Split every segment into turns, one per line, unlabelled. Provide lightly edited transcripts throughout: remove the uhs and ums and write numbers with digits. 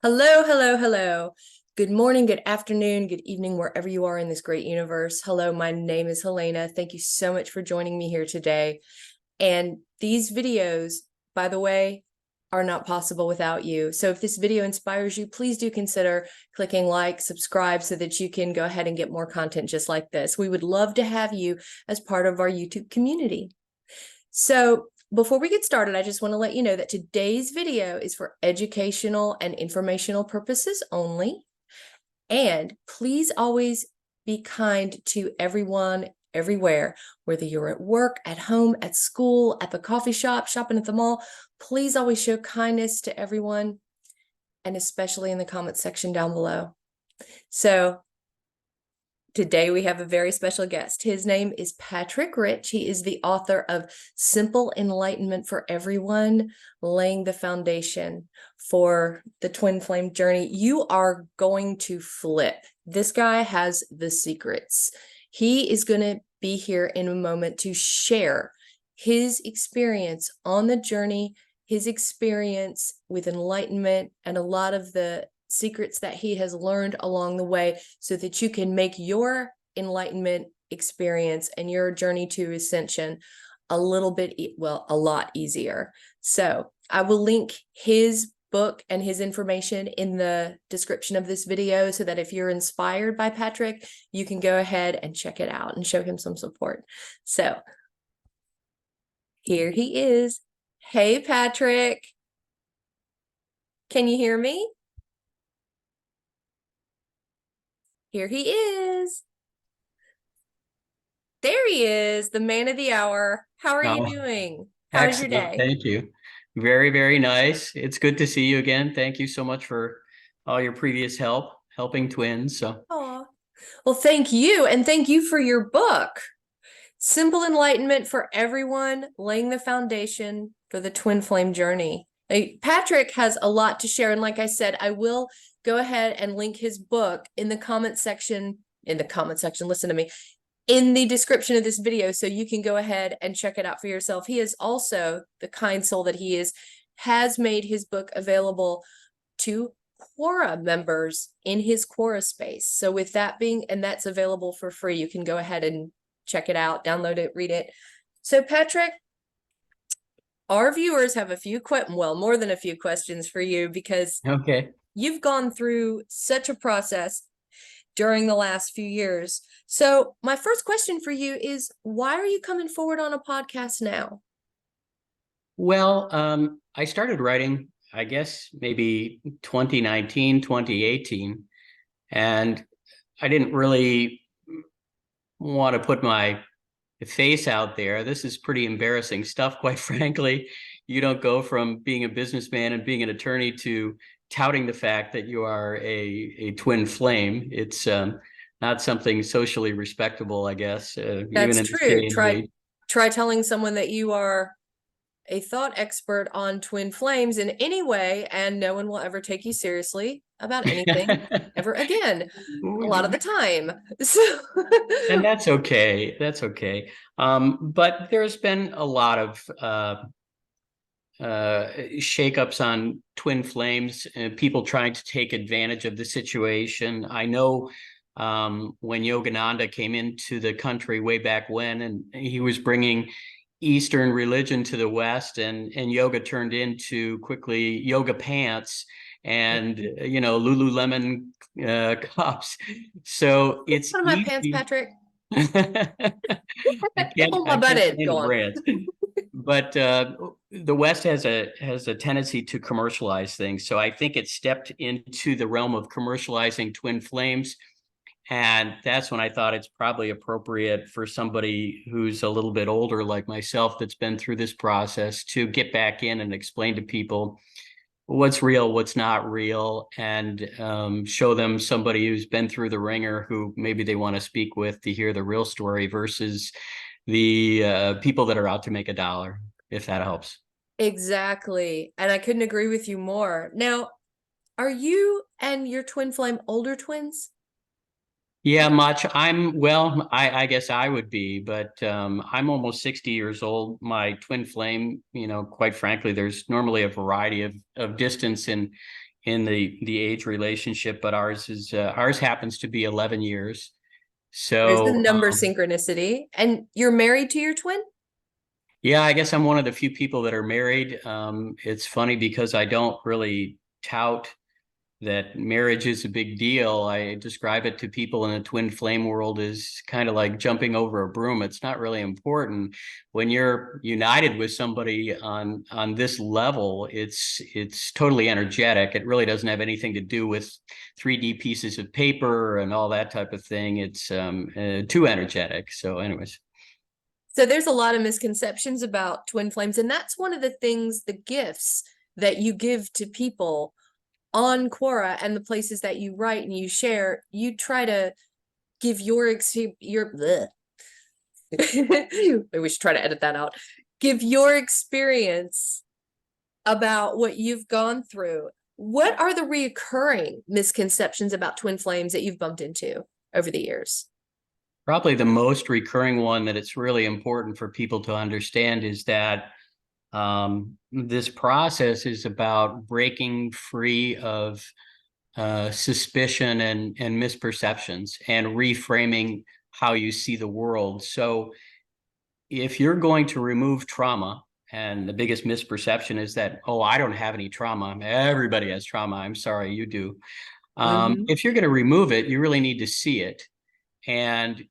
Hello, hello, hello. Good morning, good afternoon, good evening, wherever you are in this great universe. Hello, my name is Helena. Thank you so much for joining me here today. And these videos, by the way, are not possible without you. So if this video inspires you, please do consider clicking like, subscribe so that you can go ahead and get more content just like this. We would love to have you as part of our YouTube community. So before we get started, I just want to let you know that today's video is for educational and informational purposes only. And please always be kind to everyone, everywhere, whether you're at work, at home, at school, at the coffee shop, shopping at the mall. Please always show kindness to everyone, and especially in the comments section down below. So today we have a very special guest. His name is Patrick Rich. He is the author of Simple Enlightenment for Everyone, Laying the Foundation for the Twin Flame Journey. You are going to flip. This guy has the secrets. He is going to be here in a moment to share his experience on the journey, his experience with enlightenment, and a lot of the secrets that he has learned along the way so that you can make your enlightenment experience and your journey to ascension a lot easier. So I will link his book and his information in the description of this video so that if you're inspired by Patrick, you can go ahead and check it out and show him some support. So here he is. Hey, Patrick. Can you hear me? Here he is. There he is, the man of the hour. How are you doing? How is your
Excellent.
day?
Thank you. Very, very nice. It's good to see you again. Thank you so much for all your previous help, helping twins. So,
Aw. Well, thank you. And thank you for your book, Simple Enlightenment for Everyone, Laying the Foundation for the Twin Flame Journey. Patrick has a lot to share. And like I said, I will go ahead and link his book in the comment section. Listen to me. In the description of this video, so you can go ahead and check it out for yourself. He is also, the kind soul that he is, has made his book available to Quora members in his Quora space. So with that being, and that's available for free, you can go ahead and check it out, download it, read it. So Patrick, our viewers have more than a few questions for you because
okay.
you've gone through such a process during the last few years. So my first question for you is, why are you coming forward on a podcast now?
Well, I started writing, I guess, maybe 2019, 2018, and I didn't really want to put my face out there. This is pretty embarrassing stuff, quite frankly. You don't go from being a businessman and being an attorney to touting the fact that you are a twin flame. It's not something socially respectable, I guess, even
That's
in this
true.
day and
Try
age.
try telling someone that you are a thought expert on twin flames in any way, and no one will ever take you seriously about anything ever again. A lot of the time. So
And that's okay. That's okay. But there's been a lot of shakeups on twin flames, people trying to take advantage of the situation. I know when Yogananda came into the country way back when, and he was bringing Eastern religion to the West, and yoga turned into quickly yoga pants and Lululemon cups. So it's
one of my pants,
easy.
Patrick.
I can't
Oh,
I
my butt
can't
is
stand the
gone.
brands, but the West has a tendency to commercialize things. So I think it stepped into the realm of commercializing twin flames, and that's when I thought it's probably appropriate for somebody who's a little bit older, like myself, that's been through this process, to get back in and explain to people what's real, what's not real, and show them somebody who's been through the ringer who maybe they want to speak with to hear the real story versus the people that are out to make a dollar, if that helps.
Exactly. And I couldn't agree with you more. Now, are you and your twin flame older twins?
Yeah, much. I guess I would be, but I'm almost 60 years old. My twin flame, quite frankly, there's normally a variety of distance in the age relationship, but ours happens to be 11 years.
There's some
So
number synchronicity. And you're married to your twin?
yeah, I guess I'm one of the few people that are married. It's funny because I don't really tout that marriage is a big deal. I describe it to people in the twin flame world as kind of like jumping over a broom. It's not really important. When you're united with somebody on this level, it's totally energetic. It really doesn't have anything to do with 3D pieces of paper and all that type of thing. It's too energetic. So, anyways.
So there's a lot of misconceptions about twin flames, and that's one of the things, the gifts that you give to people on Quora and the places that you write and you share. You try to give your bleh. Maybe we should try to edit that out. Give your experience about what you've gone through. What are the reoccurring misconceptions about twin flames that you've bumped into over the years?
Probably the most recurring one that it's really important for people to understand is that this process is about breaking free of suspicion and misperceptions and reframing how you see the world. So if you're going to remove trauma, and the biggest misperception is that, oh, I don't have any trauma. Everybody has trauma. I'm sorry, you do.
Mhm.
If you're going to remove it, you really need to see it. And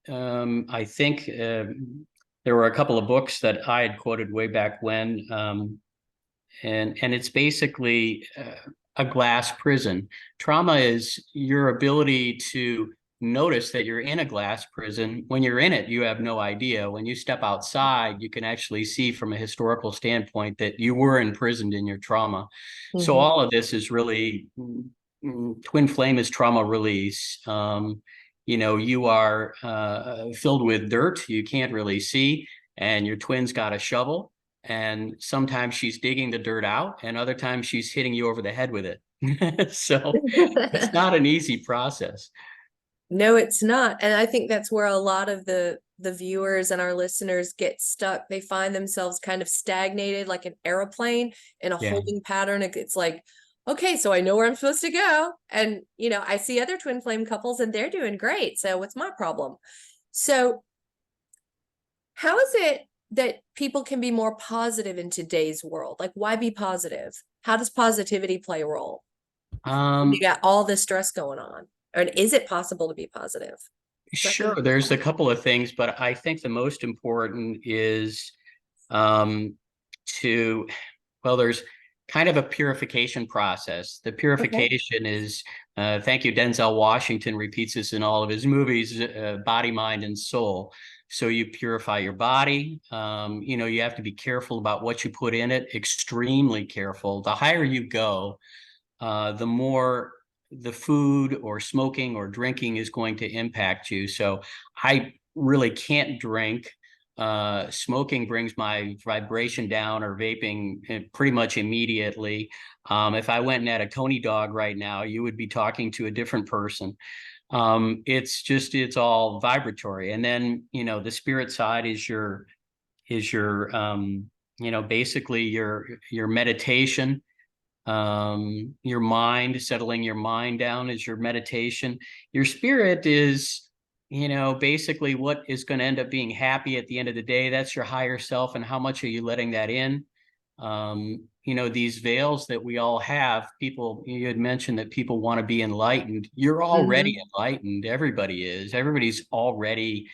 I think there were a couple of books that I had quoted way back when, and it's basically a glass prison. Trauma is your ability to notice that you're in a glass prison. When you're in it, you have no idea. When you step outside, you can actually see from a historical standpoint that you were imprisoned in your trauma. So
Mhm.
all of this is really twin flame is trauma release. You are filled with dirt you can't really see, and your twin's got a shovel, and sometimes she's digging the dirt out and other times she's hitting you over the head with it. So it's not an easy process.
No, it's not. And I think that's where a lot of the viewers and our listeners get stuck. They find themselves kind of stagnated like an airplane in a
Yeah.
holding pattern. It's like, okay, so I know where I'm supposed to go. And I see other twin flame couples and they're doing great. So what's my problem? So how is it that people can be more positive in today's world? Like, why be positive? How does positivity play a role when you
um
got all this stress going on? Or is it possible to be positive?
sure, there's a couple of things, but I think the most important is um to well, there's kind of a purification process. The
Okay.
purification is, thank you, Denzel Washington repeats this in all of his movies, body, mind, and soul. So you purify your body. You have to be careful about what you put in it, extremely careful. The higher you go, the more the food or smoking or drinking is going to impact you. So I really can't drink. Smoking brings my vibration down, or vaping pretty much immediately. If I went and had a Coney dog right now, you would be talking to a different person. It's all vibratory. And then, the spirit side is your basically your meditation. Your mind, settling your mind down is your meditation. Your spirit is, basically what is going to end up being happy at the end of the day. That's your higher self, and how much are you letting that in? These veils that we all have, people, you had mentioned that people want to be enlightened. You're already
Mhm.
enlightened. Everybody is. Everybody's already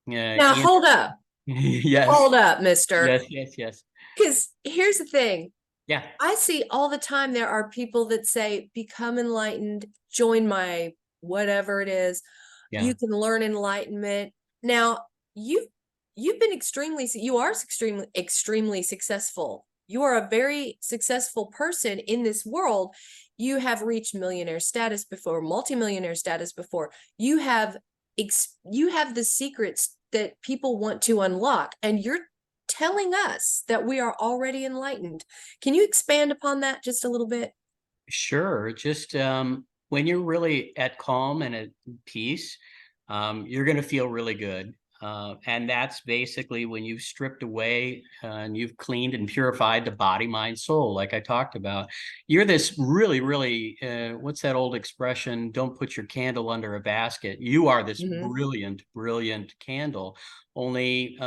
Now
in.
hold up.
Yes,
Hold up, mister.
yes, yes, yes.
Because here's the thing.
Yeah,
I see all the time there are people that say, become enlightened, join my whatever it is.
yeah.
You can learn enlightenment. Now, you've been you are extremely successful. You are a very successful person in this world. You have reached millionaire status before, multimillionaire status before. You have the secrets that people want to unlock, and you're telling us that we are already enlightened. Can you expand upon that just a little bit?
Sure. Just when you're really at calm and at peace, you're going to feel really good. And that's basically when you've stripped away and you've cleaned and purified the body, mind, soul, like I talked about. You're this really, really, what's that old expression? Don't put your candle under a basket. You are this
Hmm.
brilliant, brilliant candle. Only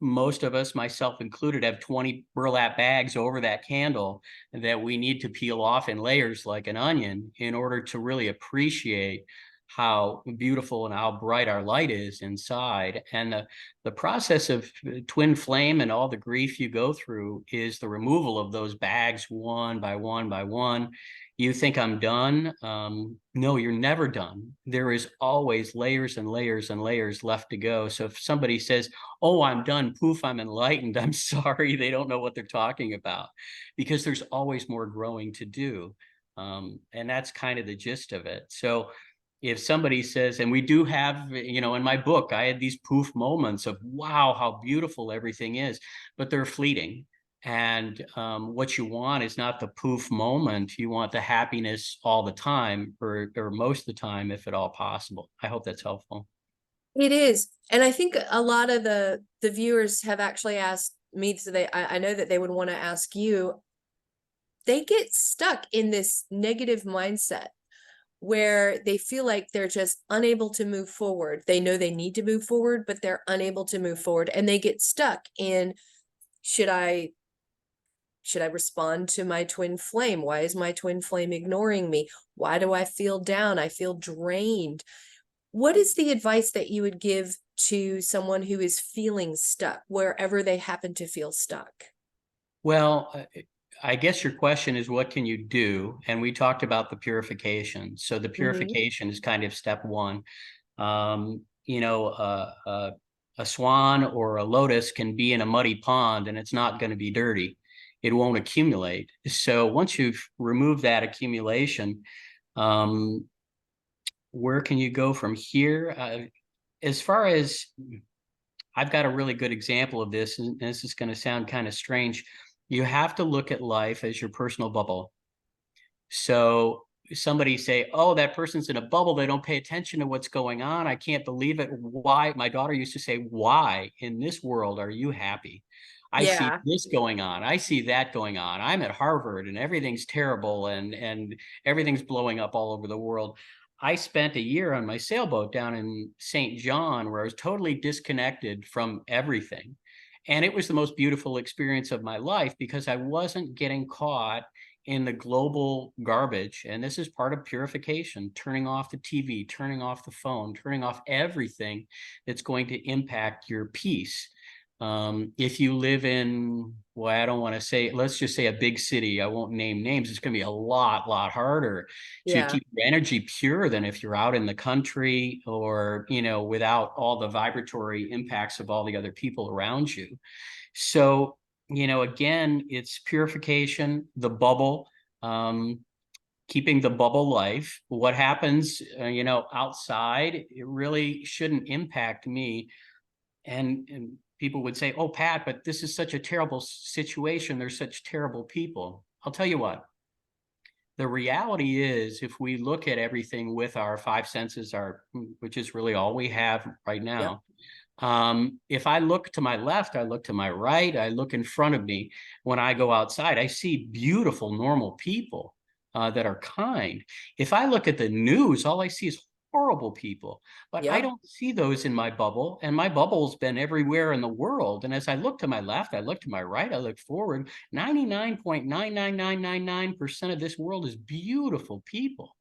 most of us, myself included, have 20 burlap bags over that candle that we need to peel off in layers like an onion in order to really appreciate how beautiful and how bright our light is inside. And the process of twin flame and all the grief you go through is the removal of those bags one by one by one. You think I'm done? No, you're never done. There is always layers and layers and layers left to go. So if somebody says, oh, I'm done, poof, I'm enlightened, I'm sorry, they don't know what they're talking about, because there's always more growing to do. And that's kind of the gist of it. So if somebody says, and we do have, in my book, I had these poof moments of, wow, how beautiful everything is, but they're fleeting. And what you want is not the poof moment. You want the happiness all the time, or most of the time, if at all possible. I hope that's helpful.
It is. And I think a lot of the viewers have actually asked me, so I know that they would want to ask you, they get stuck in this negative mindset where they feel like they're just unable to move forward. They know they need to move forward, but they're unable to move forward, and they get stuck in, should I respond to my twin flame? Why is my twin flame ignoring me? Why do I feel down? I feel drained. What is the advice that you would give to someone who is feeling stuck wherever they happen to feel stuck?
Well, I guess your question is, what can you do? And we talked about the purification. So the
Hmm.
purification is kind of step one. Um, you know, a swan or a lotus can be in a muddy pond and it's not going to be dirty. It won't accumulate. So once you've removed that accumulation, um, where can you go from here? As far as, I've got a really good example of this, and this is going to sound kind of strange. You have to look at life as your personal bubble. So somebody say, oh, that person's in a bubble. They don't pay attention to what's going on. I can't believe it. Why? My daughter used to say, why in this world are you happy? I see
Yeah.
this going on. I see that going on. I'm at Harvard and everything's terrible and everything's blowing up all over the world. I spent a year on my sailboat down in St. John where I was totally disconnected from everything. And it was the most beautiful experience of my life because I wasn't getting caught in the global garbage. And this is part of purification, turning off the TV, turning off the phone, turning off everything that's going to impact your peace. If you live in, well, I don't want to say, let's just say a big city, I won't name names, it's going to be a lot harder to
Yeah.
keep your energy pure than if you're out in the country or, without all the vibratory impacts of all the other people around you. So, again, it's purification, the bubble, um, keeping the bubble life. What happens, outside, it really shouldn't impact me. And people would say, oh, Pat, but this is such a terrible situation. There's such terrible people. I'll tell you what, the reality is, if we look at everything with our five senses, which is really all we have right
Yep.
now, if I look to my left, I look to my right, I look in front of me. When I go outside, I see beautiful, normal people that are kind. If I look at the news, all I see is horrible people, but I
Yep.
don't see those in my bubble. And my bubble's been everywhere in the world. And as I look to my left, I look to my right, I look forward, 99.99999% of this world is beautiful people.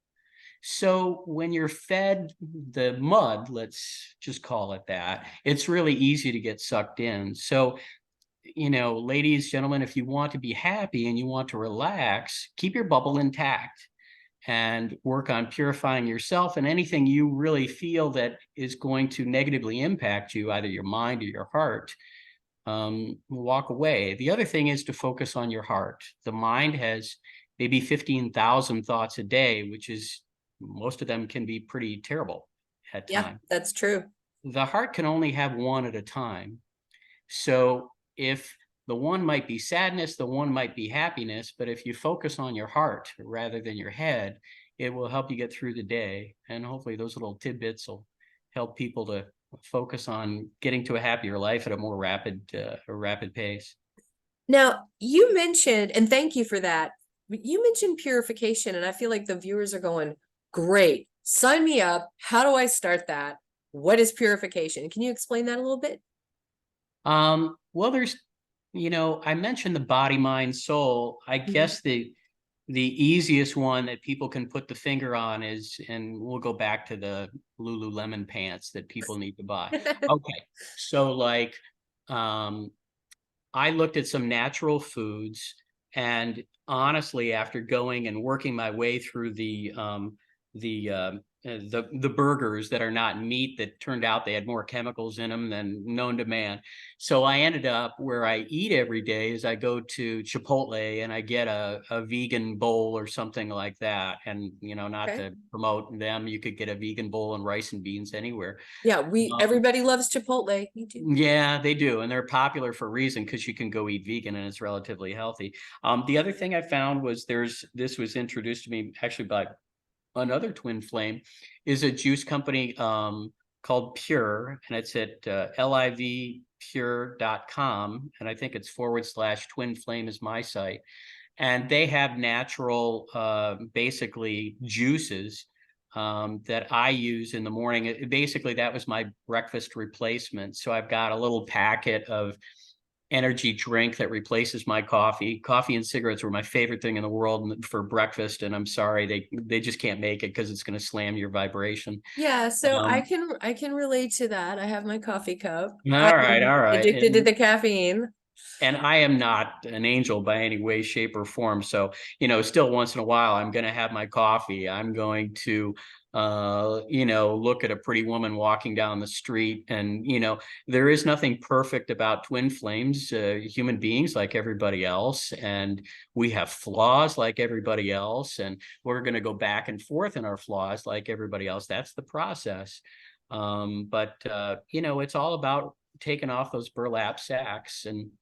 So when you're fed the mud, let's just call it that, it's really easy to get sucked in. So, ladies, gentlemen, if you want to be happy and you want to relax, keep your bubble intact and work on purifying yourself, and anything you really feel that is going to negatively impact you, either your mind or your heart, walk away. The other thing is to focus on your heart. The mind has maybe 15,000 thoughts a day, which is, most of them can be pretty terrible at
Yeah,
times.
that's true.
The heart can only have one at a time. So if the one might be sadness, the one might be happiness, but if you focus on your heart rather than your head, it will help you get through the day. And hopefully those little tidbits will help people to focus on getting to a happier life at a more rapid pace.
Now, you mentioned, and thank you for that, you mentioned purification, and I feel like the viewers are going, great, sign me up. How do I start that? What is purification? Can you explain that a little bit?
Well, there's, I mentioned the body, mind, soul. I guess the easiest one that people can put the finger on is, and we'll go back to the Lululemon pants that people need to buy. Okay, so like, I looked at some natural foods, and honestly, after going and working my way through the the burgers that are not meat, that turned out they had more chemicals in them than known to man. So I ended up where I eat every day is I go to Chipotle and I get a vegan bowl or something like that. And not
Okay.
to promote them, you could get a vegan bowl and rice and beans anywhere.
Yeah,
Um,
everybody loves Chipotle. Me too.
yeah, they do. And they're popular for a reason, because you can go eat vegan and it's relatively healthy. The other thing I found was this was introduced to me actually by another twin flame, is a juice company called Pure, and it's at livepure.com. And I think it's /twin flame is my site. And they have natural, basically juices that I use in the morning. Basically, that was my breakfast replacement. So I've got a little packet of energy drink that replaces my coffee. Coffee and cigarettes were my favorite thing in the world for breakfast, and I'm sorry they just can't make it because it's going to slam your vibration.
Yeah, so
Um,
I can relate to that. I have my coffee cup. I am
all right.
addicted to the caffeine.
And I am not an angel by any way, shape, or form. So, still once in a while, I'm going to have my coffee. I'm going to, look at a pretty woman walking down the street. And, there is nothing perfect about twin flames, human beings like everybody else. And we have flaws like everybody else. And we're going to go back and forth in our flaws like everybody else. That's the process. But it's all about taking off those burlap sacks and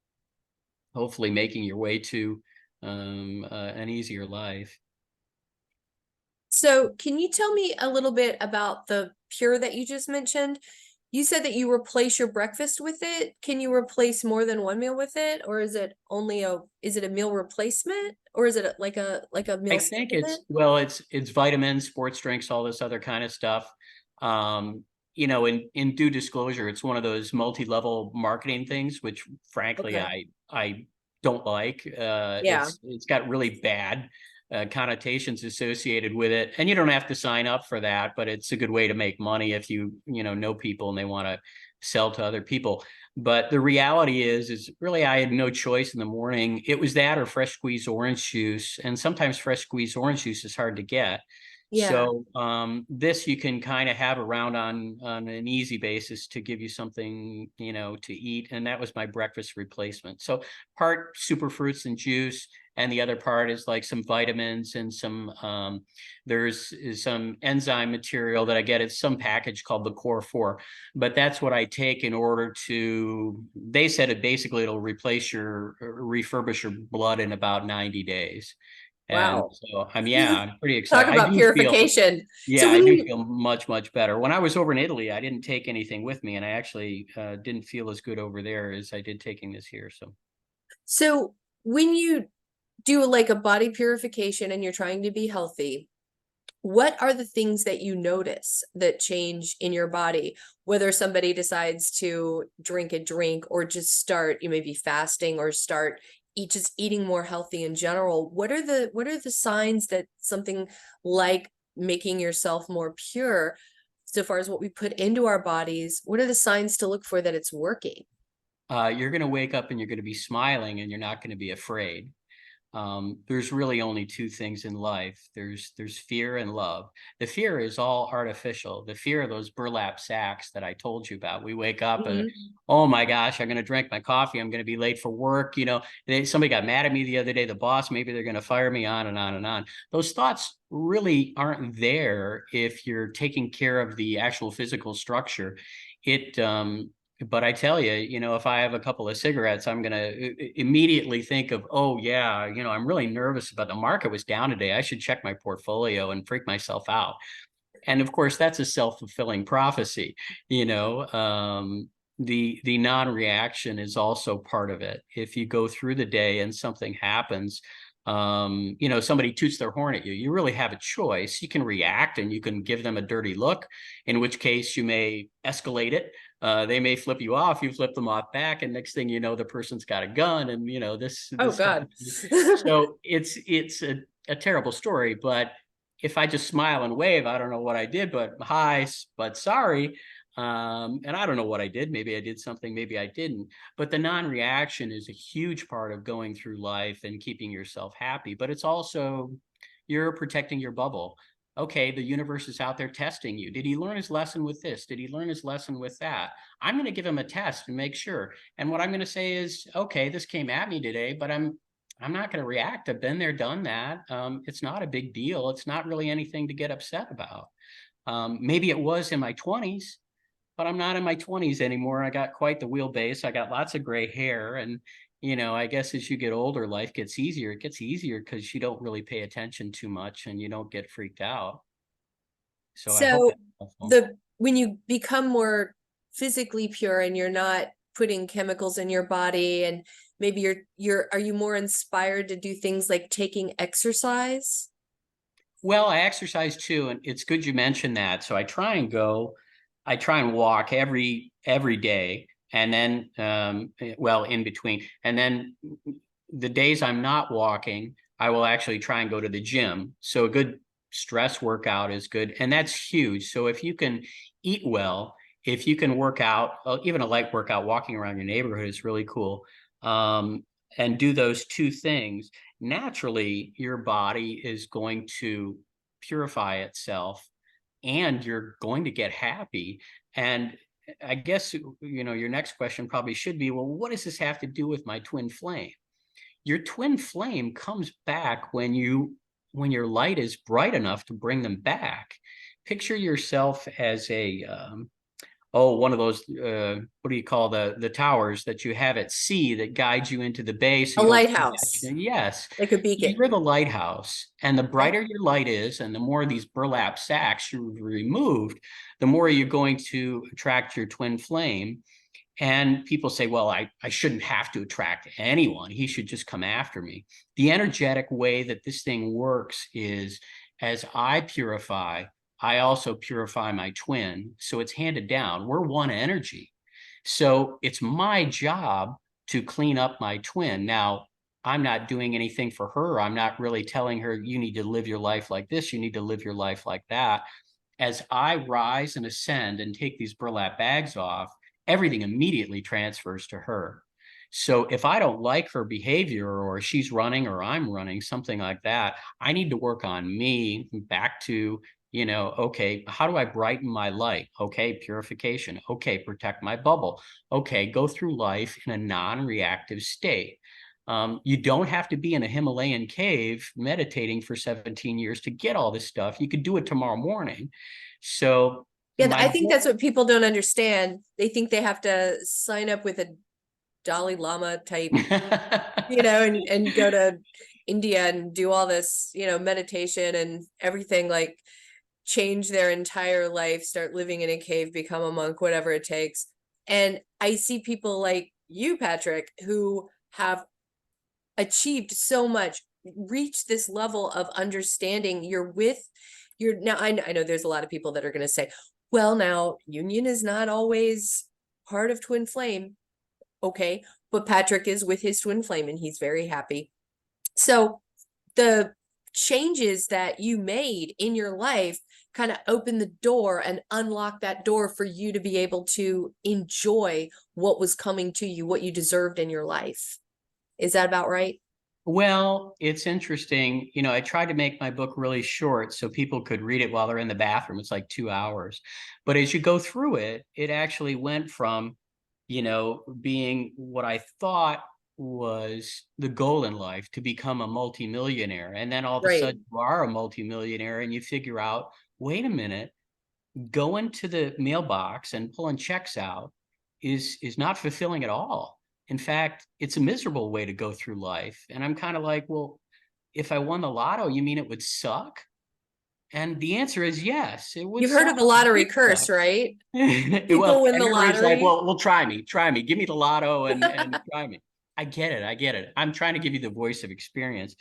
hopefully making your way to an easier life.
So, can you tell me a little bit about the Pure that you just mentioned? You said that you replace your breakfast with it. Can you replace more than one meal with it, or is it a meal replacement, or is it like a
I
meal
think
supplement?
it's vitamins, sports drinks, all this other kind of stuff. In due disclosure, it's one of those multi-level marketing things, which frankly
Okay.
I don't like.
Yeah.
It's got really bad connotations associated with it, and you don't have to sign up for that, but it's a good way to make money if you know people and they want to sell to other people. But the reality is really I had no choice in the morning. It was that or fresh squeezed orange juice, and sometimes fresh squeezed orange juice is hard to get.
Yeah.
So this you can kind of have around on an easy basis to give you something to eat, and that was my breakfast replacement. So part super fruits and juice, and the other part is like some vitamins and some there's some enzyme material that I get. It's some package called the Core 4, but that's what I take in order to. They said it basically it'll replace your refurbish your blood in about 90 days. And
Wow.
so I'm pretty
Talk
excited.
about purification. So
I
when
do
you
feel much, much better. When I was over in Italy, I didn't take anything with me, and I actually didn't feel as good over there as I did taking this here. So
so when you do like a body purification and you're trying to be healthy, what are the things that you notice that change in your body? Whether somebody decides to drink a drink or just start, you may be fasting or start just eating more healthy in general. What are the signs that something like making yourself more pure, so far as what we put into our bodies, what are the signs to look for that it's working?
you're going to wake up and you're going to be smiling, and you're not going to be afraid. There's really only two things in life. There's fear and love. The fear is all artificial. The fear of those burlap sacks that I told you about. We wake up and,
Mhm.
oh my gosh, I'm going to drink my coffee. I'm going to be late for work. Somebody got mad at me the other day, the boss, maybe they're going to fire me, on and on and on. Those thoughts really aren't there if you're taking care of the actual physical structure. It but I tell you, if I have a couple of cigarettes, I'm going to immediately think of, oh, yeah, I'm really nervous about the market was down today. I should check my portfolio and freak myself out. And of course, that's a self-fulfilling prophecy. You know, the non-reaction is also part of it. If you go through the day and something happens, you know, somebody toots their horn at you, you really have a choice. You can react and you can give them a dirty look, in which case you may escalate it. They may flip you off, you flip them off back, and next thing you know, the person's got a gun, and you know,
Oh
this
God.
happens. So it's a terrible story, but if I just smile and wave, I don't know what I did, but hi, but sorry. And I don't know what I did. Maybe I did something, maybe I didn't. But the non-reaction is a huge part of going through life and keeping yourself happy. But it's also, you're protecting your bubble. Okay, the universe is out there testing you. Did he learn his lesson with this? Did he learn his lesson with that? I'm going to give him a test and make sure. And what I'm going to say is, okay, this came at me today, but I'm not going to react. I've been there, done that. It's not a big deal. It's not really anything to get upset about. Maybe it was in my 20s, but I'm not in my 20s anymore. I got quite the wheelbase. I got lots of gray hair. And, you know, I guess as you get older, life gets easier. It gets easier because you don't really pay attention too much and you don't get freaked out. So I hope
So
that's helpful.
when you become more physically pure and you're not putting chemicals in your body, and maybe are you more inspired to do things like taking exercise?
Well, I exercise too, and it's good you mentioned that. So I try and walk every day, and then well, in between, and then the days I'm not walking, I will actually try and go to the gym. So a good stress workout is good, and that's huge. So if you can eat well, if you can work out, even a light workout, walking around your neighborhood is really cool. And do those two things, naturally your body is going to purify itself and you're going to get happy. And I guess, you know, your next question probably should be, well, what does this have to do with my twin flame? Your twin flame comes back when your light is bright enough to bring them back. Picture yourself as a one of those what do you call the towers that you have at sea that guides you into the bay so
A
you don't
lighthouse,
yes,
like a beacon.
you're the lighthouse, and the
Okay.
brighter your light is and the more of these burlap sacks you removed, the more you're going to attract your twin flame. And people say, well, I shouldn't have to attract anyone, he should just come after me. The energetic way that this thing works is, as I purify, I also purify my twin. So it's handed down. We're one energy. So it's my job to clean up my twin. Now, I'm not doing anything for her. I'm not really telling her, you need to live your life like this, you need to live your life like that. As I rise and ascend and take these burlap bags off, everything immediately transfers to her. So if I don't like her behavior, or she's running or I'm running, something like that, I need to work on me, back to, you know, okay, how do I brighten my light? Okay, purification. Okay, protect my bubble. Okay, go through life in a non-reactive state. You don't have to be in a Himalayan cave meditating for 17 years to get all this stuff. You could do it tomorrow morning. So
Yeah, I
my
think that's what people don't understand. They think they have to sign up with a Dalai Lama type, and go to India and do all this, meditation and everything, like change their entire life, start living in a cave, become a monk, whatever it takes. And I see people like you, Patrick, who have achieved so much, reached this level of understanding. You're now, I know there's a lot of people that are going to say, well, now union is not always part of twin flame. Okay, but Patrick is with his twin flame and he's very happy. So the changes that you made in your life kind of open the door and unlock that door for you to be able to enjoy what was coming to you, what you deserved in your life. Is that about right?
Well, it's interesting. You know, I tried to make my book really short so people could read it while they're in the bathroom. It's like 2 hours. But as you go through it, it actually went from, you know, being what I thought was the goal in life, to become a multimillionaire. And then all of a
Right.
sudden you are a multimillionaire and you figure out, wait a minute, going to the mailbox and pulling checks out is not fulfilling at all. In fact, it's a miserable way to go through life. And I'm kind of like, well, if I won the lotto, you mean it would suck? And the answer is yes. It would
You've heard
suck.
of the lottery
It would
curse,
suck.
right?
Well,
People win
and
the
everybody's like,
lottery.
well, try me, try me. Give me the lotto and try me. I get it. I get it. I'm trying to give you the voice of experience.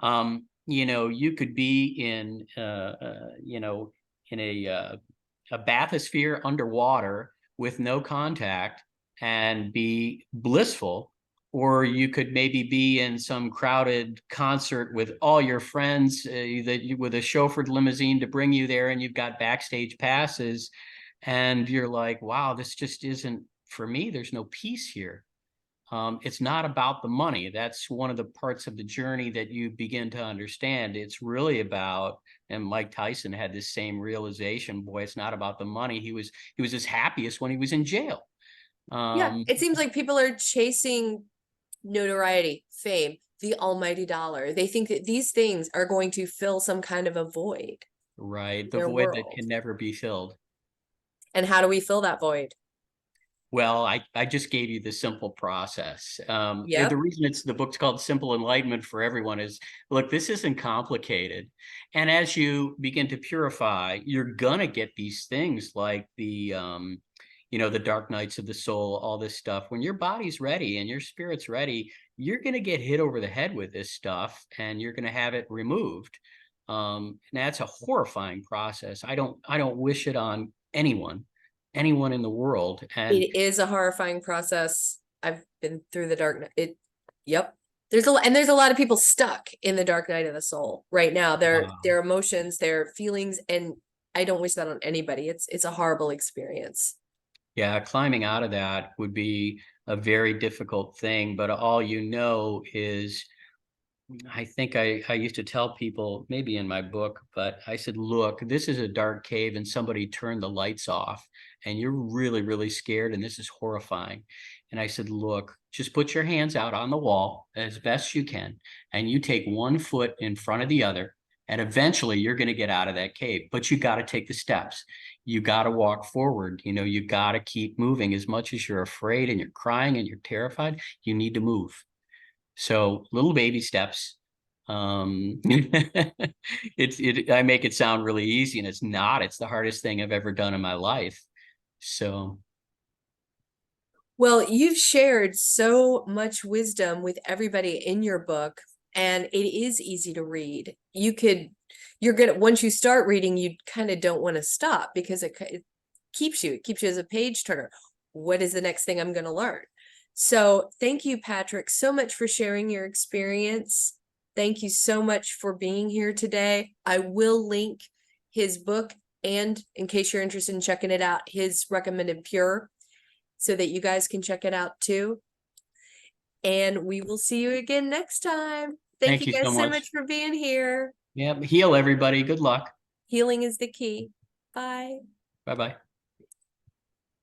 You could be in, in a bathysphere underwater with no contact and be blissful, or you could maybe be in some crowded concert with all your friends with a chauffeured limousine to bring you there, and you've got backstage passes, and you're like, wow, this just isn't for me. There's no peace here. It's not about the money. That's one of the parts of the journey that you begin to understand. It's really about, and Mike Tyson had this same realization, boy, it's not about the money. He was his happiest when he was in jail.
Yeah, it seems like people are chasing notoriety, fame, the almighty dollar. They think that these things are going to fill some kind of a void
Right.
in
The
their
void that
world.
can never be filled.
And how do we fill that void?
Well, I just gave you the simple process. The
Yep.
reason the book's called Simple Enlightenment for Everyone is, look, this isn't complicated. And as you begin to purify, you're gonna get these things like the dark nights of the soul, all this stuff. When your body's ready and your spirit's ready, you're gonna get hit over the head with this stuff, and you're gonna have it removed. And that's a horrifying process. I don't wish it on anyone in the world. And
It is a horrifying process. I've been through the dark night. Yep. There's a lot of people stuck in the dark night of the soul right now. Their emotions, their feelings, and I don't wish that on anybody. It's a horrible experience.
yeah, climbing out of that would be a very difficult thing. But all is, I think I used to tell people, maybe in my book, but I said, look, this is a dark cave and somebody turned the lights off and you're really, really scared and this is horrifying. And I said, look, just put your hands out on the wall as best you can, and you take one foot in front of the other, and eventually you're going to get out of that cave. But you got to take the steps. You got to walk forward. You got to keep moving. As much as you're afraid and you're crying and you're terrified, you need to move. So little baby steps. I make it sound really easy, and it's not. It's the hardest thing I've ever done in my life. So
Well, you've shared so much wisdom with everybody in your book, and it is easy to read. You're gonna, once you start reading, you kind of don't want to stop because it keeps you as a page turner. What is the next thing I'm going to learn? So thank you, Patrick, so much for sharing your experience. Thank you so much for being here today. I will link his book, and in case you're interested in checking it out, his recommended Pure, so that you guys can check it out too. And we will see you again next time. Thank
thank
you
you so
guys so
much.
much for being here.
Yeah, heal everybody. Good luck.
Healing is the key. Bye.
Bye-bye.